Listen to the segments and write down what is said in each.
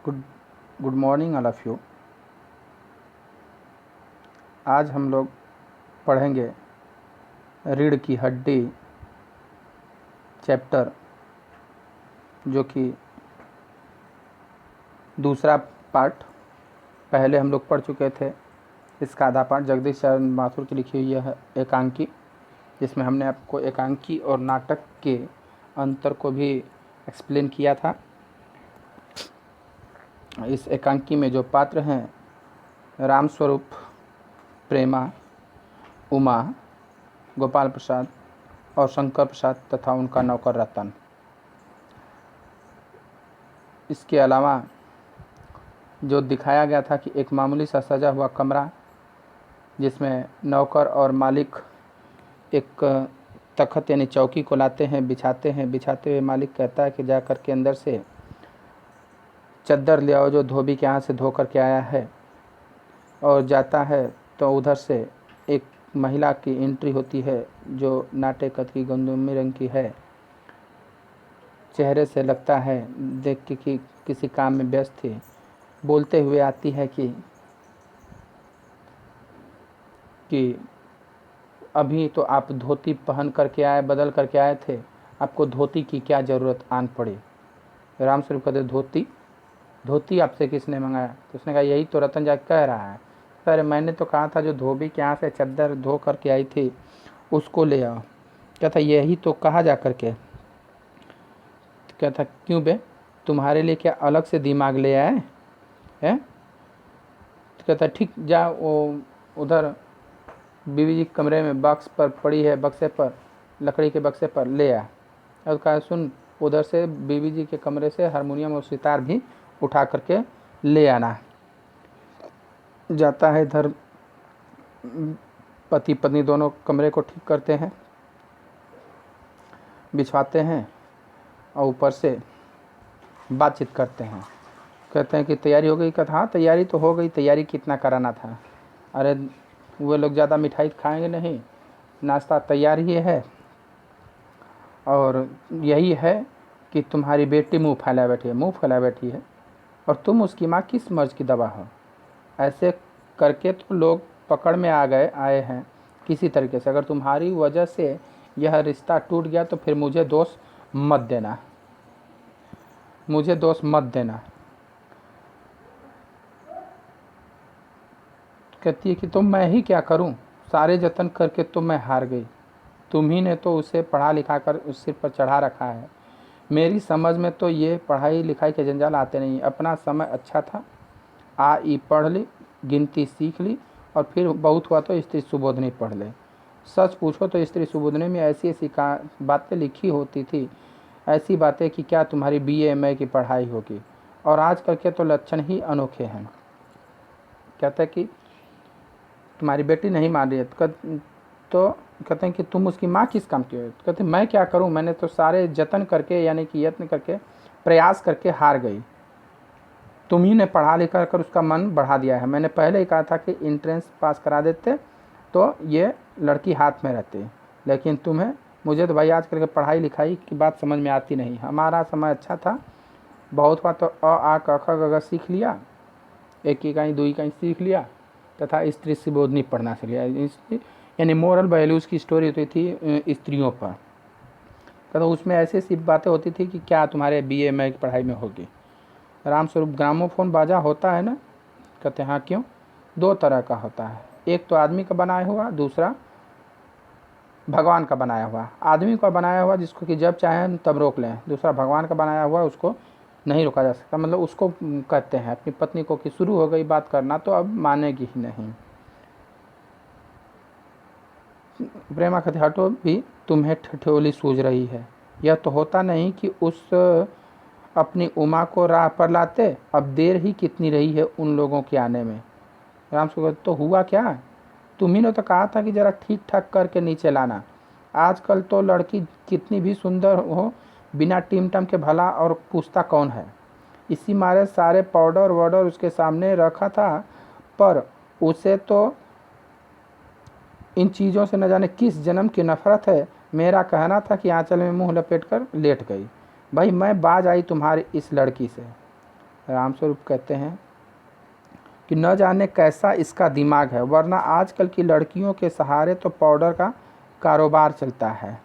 Good good morning all of you. आज हम लोग पढ़ेंगे रीढ़ की हड्डी चैप्टर, जो कि दूसरा पार्ट। पहले हम लोग पढ़ चुके थे इसका आधा पार्ट जगदीश चंद्र माथुर की लिखी हुई है एकांकी, जिसमें हमने आपको एकांकी और नाटक के अंतर को भी एक्सप्लेन किया था। इस एकांकी में जो पात्र हैं रामस्वरूप, प्रेमा, उमा, गोपाल प्रसाद और शंकर प्रसाद तथा उनका नौकर रतन। इसके अलावा जो दिखाया गया था कि एक मामूली सा सजा हुआ कमरा, जिसमें नौकर और मालिक एक तख्त यानी चौकी को लाते हैं, बिछाते हुए मालिक कहता है कि जा कर के अंदर से चद्दर ले आओ जो धोबी के यहाँ से धो कर के आया है। और जाता है तो उधर से एक महिला की एंट्री होती है जो नाटे कद की गंदमी रंग की है। चेहरे से लगता है देख के कि किसी काम में व्यस्त थी। बोलते हुए आती है कि अभी तो आप धोती पहन करके आए, बदल करके आए थे, आपको धोती की क्या ज़रूरत आन पड़ी। रामस्वरूप कहते धोती आपसे किसने मंगाया? तो उसने कहा यही तो रतन जा कह रहा है। अरे मैंने तो कहा था जो धोबी के यहाँ से चद्दर धो करके आई थी उसको ले आओ। कहता यही तो कहा जा करके। कहता क्यों बे, तुम्हारे लिए क्या अलग से दिमाग ले आए हैं? तो कहता ठीक, जा वो उधर बीवी जी कमरे में बक्स पर पड़ी है, बक्से पर, लकड़ी के बक्से पर ले आ। और कहा सुन, उधर से बीवी जी के कमरे से हारमोनियम और सितार भी उठा करके ले आना। जाता है, इधर पति पत्नी दोनों कमरे को ठीक करते हैं, बिछवाते हैं और ऊपर से बातचीत करते हैं। कहते हैं कि तैयारी हो गई? कहता हाँ तैयारी तो हो गई, तैयारी कितना कराना था। अरे वे लोग ज़्यादा मिठाई खाएंगे नहीं, नाश्ता तैयार ही है। और यही है कि तुम्हारी बेटी मुंह फैलाए बैठी है और तुम उसकी माँ किस मर्ज की दवा हो। ऐसे करके तो लोग पकड़ में आए हैं किसी तरीके से। अगर तुम्हारी वजह से यह रिश्ता टूट गया तो फिर मुझे दोष मत देना। कहती है कि तो मैं ही क्या करूं, सारे जतन करके तो मैं हार गई। तुम ही ने तो उसे पढ़ा लिखा कर उस सिर पर चढ़ा रखा है। मेरी समझ में तो ये पढ़ाई लिखाई के जंजाल आते नहीं। अपना समय अच्छा था, आ ई पढ़ ली, गिनती सीख ली और फिर बहुत हुआ तो स्त्री सुबोधनी पढ़ ले। सच पूछो तो स्त्री सुबोधनी में ऐसी बातें लिखी होती थी, ऐसी बातें कि क्या तुम्हारी BA MA की पढ़ाई होगी। और आज कल के तो लक्षण ही अनोखे हैं। कहते हैं कि तुम्हारी बेटी नहीं मान रही है तो कहते हैं कि तुम उसकी माँ किस काम की हो? कहते मैं क्या करूं, मैंने तो सारे जतन करके यानी कि यत्न करके प्रयास करके हार गई। तुम ही ने पढ़ा लिखा कर उसका मन बढ़ा दिया है। मैंने पहले ही कहा था कि एंट्रेंस पास करा देते तो ये लड़की हाथ में रहती, लेकिन मुझे तो भाई आजकल के पढ़ाई लिखाई की बात समझ में आती नहीं। हमारा समय अच्छा था, बहुत बात तो अ आ क ख ग घ सीख लिया, एक इकाई दो इकाई सीख लिया तथा स्त्री सुबोधनी पढ़ना सीख लिया। यानी मोरल वैल्यूज़ की स्टोरी होती थी स्त्रियों पर। तो उसमें ऐसी ऐसी बातें होती थी कि क्या तुम्हारे BA MA की पढ़ाई में होगी। रामस्वरूप ग्रामोफोन बाजा होता है ना? कहते हाँ क्यों? 2 तरह का होता है, एक तो आदमी का बनाया हुआ, दूसरा भगवान का बनाया हुआ। आदमी का बनाया हुआ जिसको कि जब चाहें तब रोक लें, दूसरा भगवान का बनाया हुआ उसको नहीं रोका जा सकता। मतलब उसको कहते हैं अपनी पत्नी को कि शुरू हो गई बात करना तो अब मानेगी ही नहीं। प्रेमा कहते हटो भी, तुम्हें ठठोली सूझ रही है। यह तो होता नहीं कि उस अपनी उमा को राह पर लाते, अब देर ही कितनी रही है उन लोगों के आने में। राम सुगत तो हुआ क्या? तुम्ही ने तो कहा था कि जरा ठीक ठाक करके नीचे लाना। आजकल तो लड़की कितनी भी सुंदर हो, बिना टीम टम के भला और पूछता कौन है। इसी मारे सारे पाउडर वाउडर उसके सामने रखा था, पर उसे तो इन चीज़ों से न जाने किस जन्म की नफरत है। मेरा कहना था कि आंचल में मुंह लपेट कर लेट गई। भाई मैं बाज आई तुम्हारी इस लड़की से। रामस्वरूप कहते हैं कि न जाने कैसा इसका दिमाग है, वरना आजकल की लड़कियों के सहारे तो पाउडर का कारोबार चलता है।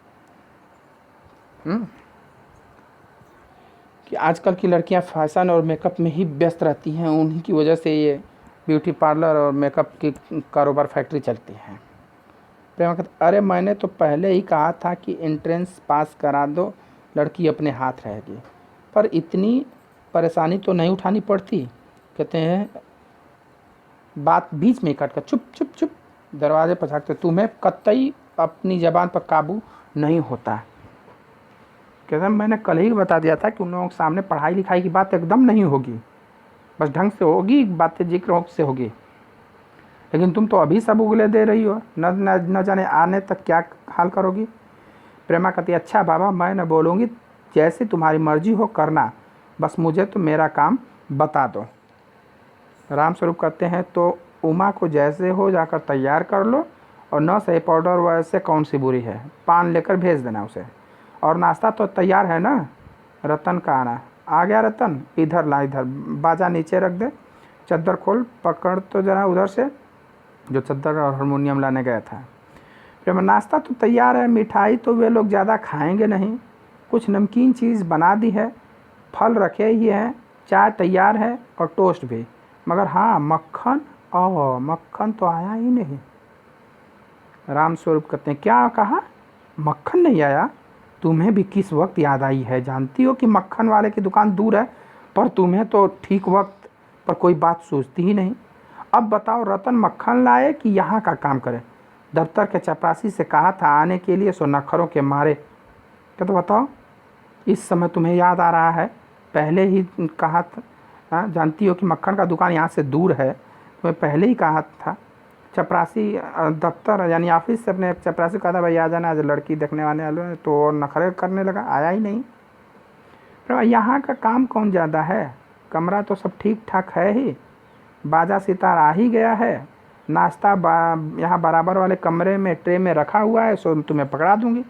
कि आजकल की लड़कियां फैशन और मेकअप में ही व्यस्त रहती हैं, उन्हीं की वजह से ये ब्यूटी पार्लर और मेकअप की कारोबार फैक्ट्री चलती है। प्रेमा कहते अरे मैंने तो पहले ही कहा था कि एंट्रेंस पास करा दो, लड़की अपने हाथ रहेगी, पर इतनी परेशानी तो नहीं उठानी पड़ती। कहते हैं बात बीच में काट कर चुप चुप चुप दरवाजे पर झाँकते, तुम्हें कतई अपनी ज़बान पर काबू नहीं होता। कहते हैं मैंने कल ही बता दिया था कि उन लोगों के सामने पढ़ाई लिखाई की बात एकदम नहीं होगी, बस ढंग से होगी, बातें जिक्र से होगी, लेकिन तुम तो अभी सब उगले दे रही हो, न जाने आने तक क्या हाल करोगी। प्रेमा कहती अच्छा बाबा मैं न बोलूँगी, जैसे तुम्हारी मर्जी हो करना, बस मुझे तो मेरा काम बता दो। रामस्वरूप कहते हैं तो उमा को जैसे हो जाकर तैयार कर लो, और न सही पाउडर वैसे कौन सी बुरी है, पान लेकर भेज देना उसे, और नाश्ता तो तैयार है ना। रतन का आना आ गया, रतन इधर ला, इधर बाजा नीचे रख दे, चद्दर खोल, पकड़ तो जरा उधर से, जो चद्दर और हारमोनियम लाने गया था। फिर नाश्ता तो तैयार है, मिठाई तो वे लोग ज़्यादा खाएंगे नहीं, कुछ नमकीन चीज़ बना दी है, फल रखे ही हैं, चाय तैयार है और टोस्ट भी, मगर हाँ मक्खन, ओह मक्खन तो आया ही नहीं। रामस्वरूप कहते हैं क्या कहा, मक्खन नहीं आया? तुम्हें भी किस वक्त याद आई है? जानती हो कि मक्खन वाले की दुकान दूर है, पर तुम्हें तो ठीक वक्त पर कोई बात सोचती ही नहीं। अब बताओ रतन मक्खन लाए कि यहाँ का काम करे? दफ्तर के चपरासी से कहा था आने के लिए, सो नखरों के मारे। क्या तो बताओ इस समय तुम्हें याद आ रहा है? पहले ही कहा था, जानती हो कि मक्खन का दुकान यहाँ से दूर है, तुम्हें पहले ही कहा था। चपरासी दफ्तर यानी ऑफिस से अपने चपरासी कहा था भाई आ जाना, आज लड़की देखने वाले वाले, तो नखरे करने लगा, आया ही नहीं। फिर यहाँ का काम कौन ज़्यादा है, कमरा तो सब ठीक ठाक है ही, बाजा सितार आ ही गया है, नाश्ता यहाँ बराबर वाले कमरे में ट्रे में रखा हुआ है, सो तुम्हें पकड़ा दूंगी,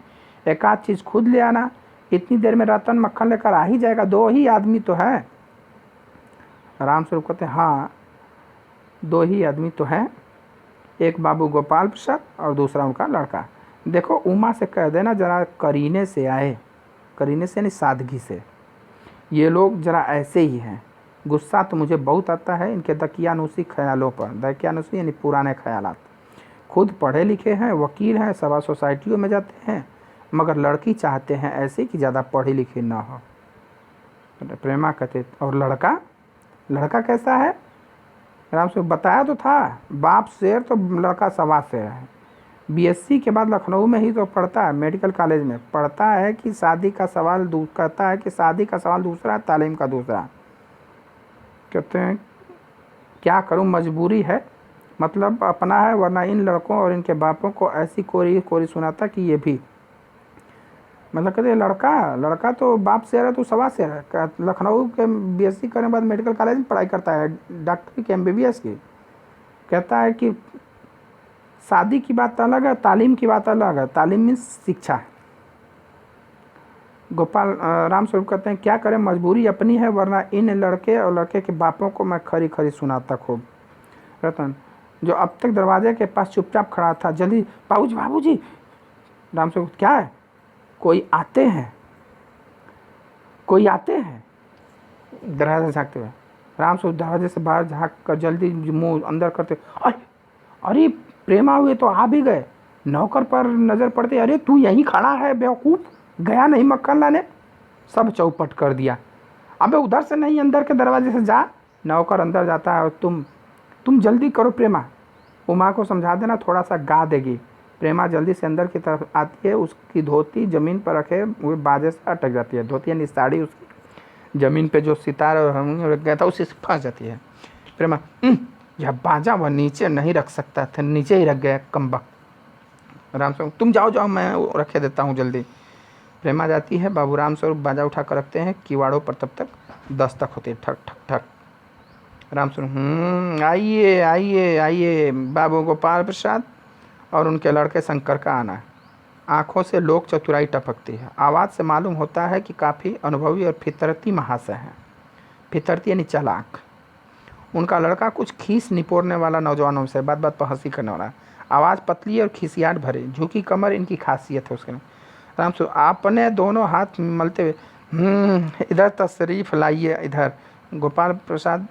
एक आध चीज़ खुद ले आना, इतनी देर में रतन मक्खन लेकर आ ही जाएगा, दो ही आदमी तो है। रामस्वरूप कहते हाँ दो ही आदमी तो हैं, एक बाबू गोपाल प्रसाद और दूसरा उनका लड़का। देखो उमा से कह देना जरा करीने से आए, करीने से यानी सादगी से, ये लोग जरा ऐसे ही हैं, गुस्सा तो मुझे बहुत आता है इनके दकियानुसी ख्यालों पर। दकियानुसी यानी पुराने ख्यालात। खुद पढ़े लिखे हैं, वकील हैं, सभा सोसाइटियों में जाते हैं, मगर लड़की चाहते हैं ऐसे कि ज़्यादा पढ़ी लिखी ना हो। प्रेमा कहते और लड़का, लड़का कैसा है? राम से बताया तो था, बाप शेर तो लड़का सवा शेर है। बीएससी के बाद लखनऊ में ही तो पढ़ता है, मेडिकल कॉलेज में पढ़ता है कि शादी का सवाल कहता है कि शादी का सवाल दूसरा, तालीम का दूसरा। कहते हैं क्या करूं, मजबूरी है, मतलब अपना है, वरना इन लड़कों और इनके बापों को ऐसी कोरी कोरी सुनाता कि ये भी, मतलब कहते लड़का तो बाप शेर है तो सवा शेर है। लखनऊ के बीएससी करने के बाद मेडिकल कॉलेज में पढ़ाई करता है, डॉक्टरी की एमबीबीएस की। कहता है कि शादी की बात अलग है, तालीम की बात अलग है, तालीम मीन्स शिक्षा। गोपाल रामस्वरूप कहते हैं क्या करें, मजबूरी अपनी है, वरना इन लड़के और लड़के के बापों को मैं खरी खरी सुनाता खूब। रतन जो अब तक दरवाजे के पास चुपचाप खड़ा था, जल्दी बाबूजी। रामस्वरूप क्या है? कोई आते हैं दरवाजे झाँकते हुए। रामस्वरूप दरवाजे से बाहर झाँक कर जल्दी मुंह अंदर करते, अरे प्रेमा हुए तो आ भी गए। नौकर पर नज़र पड़ते, अरे तू यहीं खड़ा है बेवकूफ़, गया नहीं मक्खन लाने? सब चौपट कर दिया। अबे उधर से नहीं, अंदर के दरवाजे से जा। नौकर अंदर जाता है और तुम जल्दी करो प्रेमा, उमा को समझा देना, थोड़ा सा गा देगी। प्रेमा जल्दी से अंदर की तरफ आती है, उसकी धोती ज़मीन पर रखे हुए बाजे से अटक जाती है। धोती यानी साड़ी उसकी ज़मीन पे जो सितार रख गया था उसी से फंस जाती है। प्रेमा यह बाजा वह नीचे नहीं रख सकता था, नीचे ही रख गया कमबख्त। रामस्वरूप तुम जाओ मैं रखे देता हूँ जल्दी। प्रेमा जाती है, बाबू रामस्वरूप बाजा उठा कर रखते हैं, किवाड़ों पर तब तक दस्तक होती है, ठक ठक ठक। रामस्वरूप आइए बाबू गोपाल प्रसाद और उनके लड़के शंकर का आना। आँखों से लोक चतुराई टपकती है, आवाज़ से मालूम होता है कि काफ़ी अनुभवी और फितरती महाशय हैं। फितरती यानी चालाक। उनका लड़का कुछ खीस निपोरने वाला नौजवानों से, बात बात पर हंसी करने वाला, आवाज़ पतली और खिसियाट भरे, झुकी कमर इनकी खासियत है उसके। राम सो आपने दोनों हाथ मलते हुए इधर तशरीफ लाइए इधर। गोपाल प्रसाद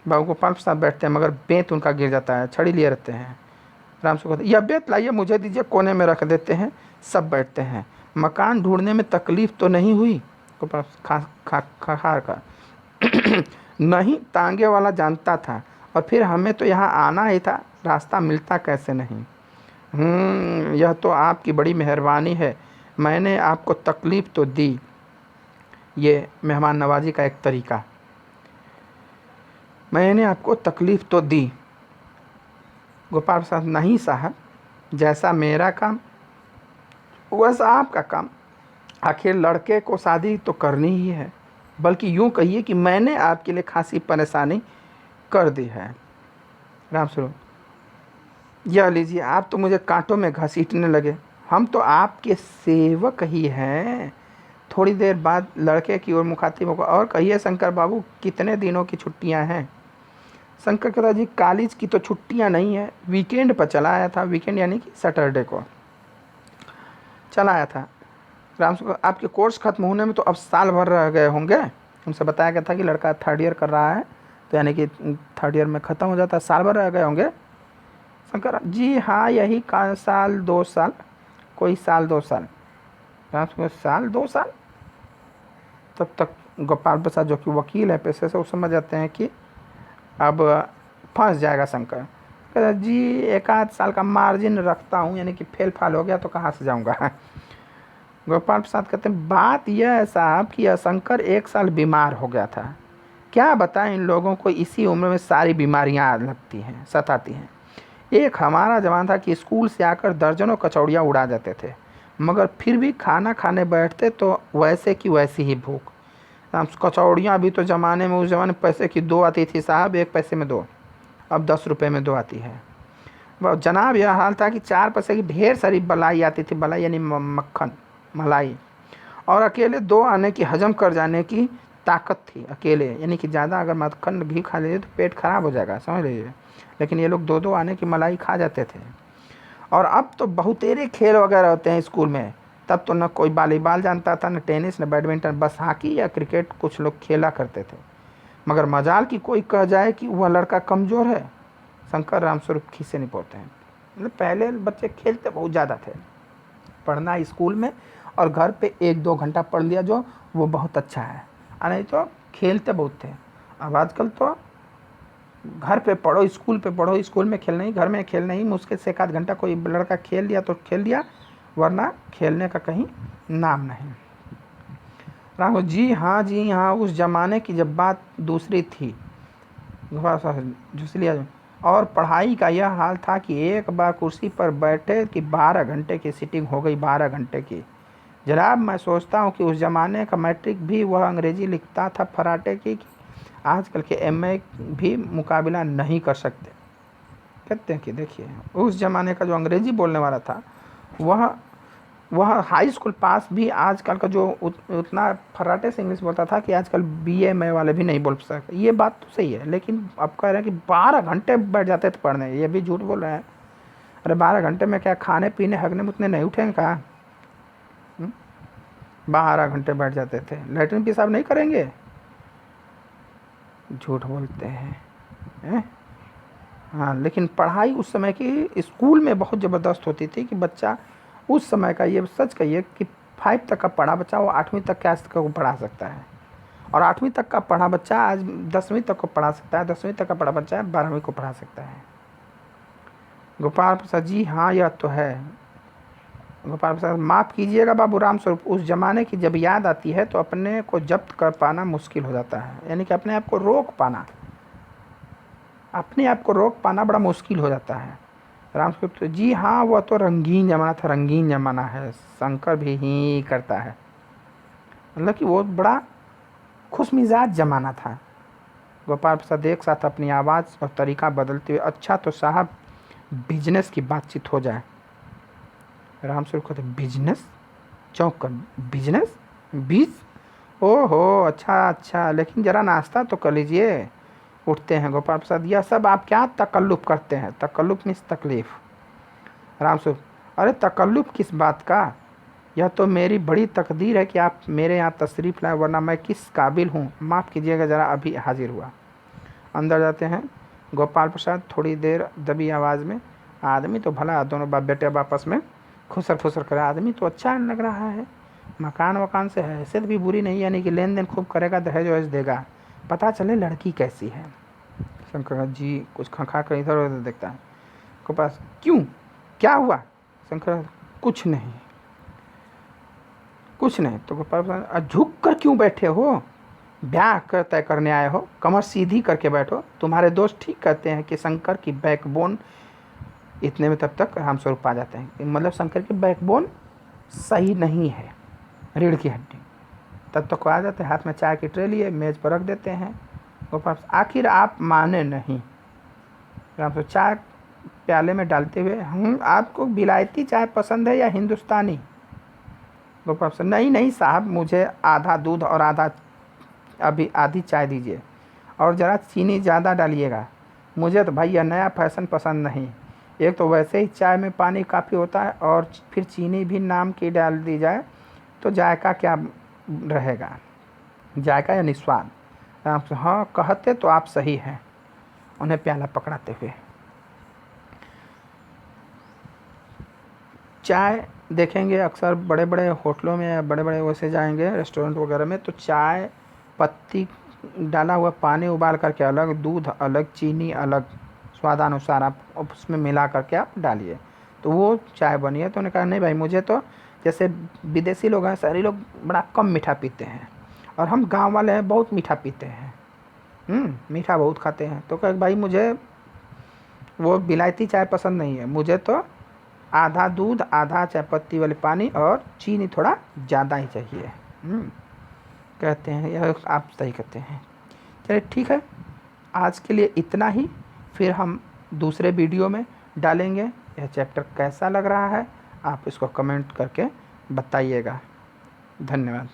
बाबू गोपाल प्रसाद बैठते हैं मगर बेंत उनका गिर जाता है, छड़ी लिए रहते हैं। राम सो कहते यह बेंत लाइए, मुझे दीजिए, कोने में रख देते हैं। सब बैठते हैं। मकान ढूंढने में तकलीफ तो नहीं हुई? गोपाल खा का नहीं, तांगे वाला जानता था, और फिर हमें तो यहाँ आना ही था, रास्ता मिलता कैसे नहीं। यह तो आपकी बड़ी मेहरबानी है, मैंने आपको तकलीफ़ तो दी। ये मेहमान नवाजी का एक तरीका। मैंने आपको तकलीफ़ तो दी। गोपाल प्रसाद नहीं साहब, जैसा मेरा काम वैसा आपका काम। आखिर लड़के को शादी तो करनी ही है, बल्कि यूँ कहिए कि मैंने आपके लिए खासी परेशानी कर दी है। राम स्वरूप यह लीजिए, आप तो मुझे कांटों में घसीटने लगे, हम तो आपके सेवक ही हैं। थोड़ी देर बाद लड़के की ओर मुखातिब होकर, और कहिए शंकर बाबू, कितने दिनों की छुट्टियां हैं? शंकर कहता जी, कॉलेज की तो छुट्टियां नहीं है, वीकेंड पर चला आया था। वीकेंड यानी कि सैटरडे को चला आया था। राम स्वरूप आपके कोर्स खत्म होने में तो अब साल भर रह गए होंगे। उनसे बताया गया था कि लड़का थर्ड ईयर कर रहा है, तो यानी कि थर्ड ईयर में ख़त्म हो जाता है, साल भर रह गए होंगे। शंकर जी हाँ, यही साल 2 साल, कोई साल 2 साल। साल 2 साल? तब तक गोपाल प्रसाद जो कि वकील है पेशे से, वो समझ जाते हैं कि अब फंस जाएगा शंकर। कहता जी, 1 आध साल का मार्जिन रखता हूँ, यानी कि फेल फाल हो गया तो कहाँ से जाऊँगा। गोपाल प्रसाद कहते हैं, बात यह है साहब कि यह शंकर 1 साल बीमार हो गया था। क्या बताएं, इन लोगों को इसी उम्र में सारी बीमारियां लगती हैं, सताती हैं। एक हमारा जवान था कि स्कूल से आकर दर्जनों कचौड़ियाँ उड़ा जाते थे, मगर फिर भी खाना खाने बैठते तो वैसे की वैसी ही भूख। कचौड़ियाँ भी तो ज़माने में, उस ज़माने पैसे की 2 आती थी साहब, 1 पैसे में 2, अब 10 रुपये में 2 आती है। वह जनाब यह हाल था कि 4 पैसे की ढेर सारी बलाई आती थी, बलाई यानी मक्खन, मलाई, और अकेले 2 आने की हजम कर जाने की ताकत थी। अकेले यानी कि ज़्यादा अगर मक्खन घी खा लीजिए तो पेट खराब हो जाएगा, समझ लीजिए। लेकिन ये लोग 2-2 आने की मलाई खा जाते थे। और अब तो बहुतेरे खेल वगैरह होते हैं स्कूल में। तब तो न कोई वॉलीबॉल जानता था, न टेनिस, न बैडमिंटन, बस हॉकी या क्रिकेट कुछ लोग खेला करते थे। मगर मजाल की कोई कह जाए कि वह लड़का कमज़ोर है। शंकर रामस्वरूप खीसे नहीं पड़ते हैं। मतलब पहले बच्चे खेलते बहुत ज़्यादा थे, पढ़ना स्कूल में और घर पे 1-2 घंटा पढ़ लिया जो वो बहुत अच्छा है, और नहीं तो खेलते बहुत थे। अब आजकल तो घर पे पढ़ो, स्कूल पे पढ़ो, स्कूल में खेलना ही, घर में खेलना ही, मुश्किल से 1 आध घंटा कोई लड़का खेल लिया तो खेल लिया, वरना खेलने का कहीं नाम नहीं। राम जी हाँ, उस ज़माने की जब बात दूसरी थी, झुसलिया। और पढ़ाई का यह हाल था कि एक बार कुर्सी पर बैठे कि 12 घंटे की सीटिंग हो गई, 12 घंटे की। जनाब मैं सोचता हूँ कि उस ज़माने का मैट्रिक भी वह अंग्रेज़ी लिखता था फराटे की, आजकल के एमए भी मुकाबला नहीं कर सकते। कहते हैं कि देखिए, उस ज़माने का जो अंग्रेज़ी बोलने वाला था वह हाई स्कूल पास भी आजकल का जो उतना फराटे से इंग्लिश बोलता था कि आजकल बीए में वाले भी नहीं बोल सकते। ये बात तो सही है, लेकिन अब कह रहे हैं कि 12 घंटे बैठ जाते थे पढ़ने, ये भी झूठ बोल रहे हैं। अरे 12 घंटे में क्या खाने पीने हगने मुतने नहीं उठेंगे कहाँ? 12 घंटे बैठ जाते थे, लैट्रिन पेशाब नहीं करेंगे? झूठ बोलते हैं। हाँ, लेकिन पढ़ाई उस समय की स्कूल में बहुत ज़बरदस्त होती थी कि बच्चा उस समय का, ये सच कहिए कि 5 तक का पढ़ा बच्चा वो 8वीं तक के को पढ़ा सकता है, और 8वीं तक का पढ़ा बच्चा आज 10वीं तक को पढ़ा सकता है, 10वीं तक का पढ़ा बच्चा 12वीं को पढ़ा सकता है। गोपाल प्रसाद जी हाँ, यह तो है। गोपाल प्रसाद माफ़ कीजिएगा बाबू राम स्वरूप, उस ज़माने की जब याद आती है तो अपने को जब्त कर पाना मुश्किल हो जाता है, यानी कि अपने आप को रोक पाना, अपने आप को रोक पाना बड़ा मुश्किल हो जाता है। राम स्वरूप जी हाँ, वह तो रंगीन ज़माना था, रंगीन ज़माना है, शंकर भी ही करता है, मतलब कि वो बड़ा खुशमिजाज ज़माना था। गोपाल प्रसाद एक साथ अपनी आवाज़ और तरीका बदलते हुए, अच्छा तो साहब बिजनेस की बातचीत हो जाए। राम स्वरूप कहते बिजनेस? चौंक कर, बिजनेस? बीज? ओहो, अच्छा अच्छा, लेकिन ज़रा नाश्ता तो कर लीजिए। उठते हैं गोपाल प्रसाद, यह सब आप क्या तकल्लुफ़ करते हैं? तकल्लुफ़ मीन्स तकलीफ़। राम स्वरूप, अरे तकल्लुफ़ किस बात का? यह तो मेरी बड़ी तकदीर है कि आप मेरे यहाँ तशरीफ़ लाए, वरना मैं किस काबिल हूँ। माफ़ कीजिएगा, ज़रा अभी हाजिर हुआ। अंदर जाते हैं गोपाल प्रसाद थोड़ी देर दबी आवाज़ में, आदमी तो भला, दोनों बाप बेटे अब आपस में खुसर फुसर करे, आदमी तो अच्छा लग रहा है, मकान वकान से हैसियत भी बुरी नहीं, यानी कि लेन देन खूब करेगा, दहेज वहेज देगा, पता चले लड़की कैसी है। शंकर जी कुछ खा कर इधर उधर देखता है। गोपाल, क्यों, क्या हुआ? शंकर, कुछ नहीं कुछ नहीं। तो गोपाल प्रसाद, झुक कर क्यों बैठे हो? ब्याह कर तय करने आए हो, कमर सीधी करके बैठो। तुम्हारे दोस्त ठीक कहते हैं कि शंकर की बैकबोन, इतने में तब तक रामस्वरूप आ जाते हैं, मतलब शंकर की बैकबोन सही नहीं है, रीढ़ की हड्डी। तब तक आ जाते हैं, हाथ में चाय की ट्रे लिए मेज़ पर रख देते हैं। गोपाल, आखिर आप माने नहीं। रामस्वरूप चाय प्याले में डालते हुए, आपको विलायती चाय पसंद है या हिंदुस्तानी? गोपाल, नहीं नहीं साहब, मुझे आधा दूध और आधा, अभी आधी चाय दीजिए, और ज़रा चीनी ज़्यादा डालिएगा। मुझे तो भाई यह नया फैशन पसंद नहीं। एक तो वैसे ही चाय में पानी काफ़ी होता है, और फिर चीनी भी नाम की डाल दी जाए तो जायका क्या रहेगा, जायका या निस्वाद। आप हाँ कहते तो आप सही हैं। उन्हें प्याला पकड़ाते हुए, चाय देखेंगे अक्सर बड़े बड़े होटलों में या बड़े बड़े वैसे जाएंगे रेस्टोरेंट वगैरह में, तो चाय पत्ती डाला हुआ पानी उबाल करके अलग, दूध अलग, चीनी अलग, स्वादानुसार आप उसमें मिला करके आप डालिए तो वो चाय बनी है। तो उन्होंने कहा नहीं भाई, मुझे तो, जैसे विदेशी लोग हैं, शहरी लोग बड़ा कम मीठा पीते हैं, और हम गांव वाले हैं बहुत मीठा पीते हैं, मीठा बहुत खाते हैं। तो कहा भाई मुझे वो विलायती चाय पसंद नहीं है, मुझे तो आधा दूध आधा चाय पत्ती वाले पानी और चीनी थोड़ा ज़्यादा ही चाहिए। कहते हैं यह आप सही कहते हैं। चलिए ठीक है, आज के लिए इतना ही, फिर हम दूसरे वीडियो में डालेंगे। यह चैप्टर कैसा लग रहा है आप इसको कमेंट करके बताइएगा। धन्यवाद।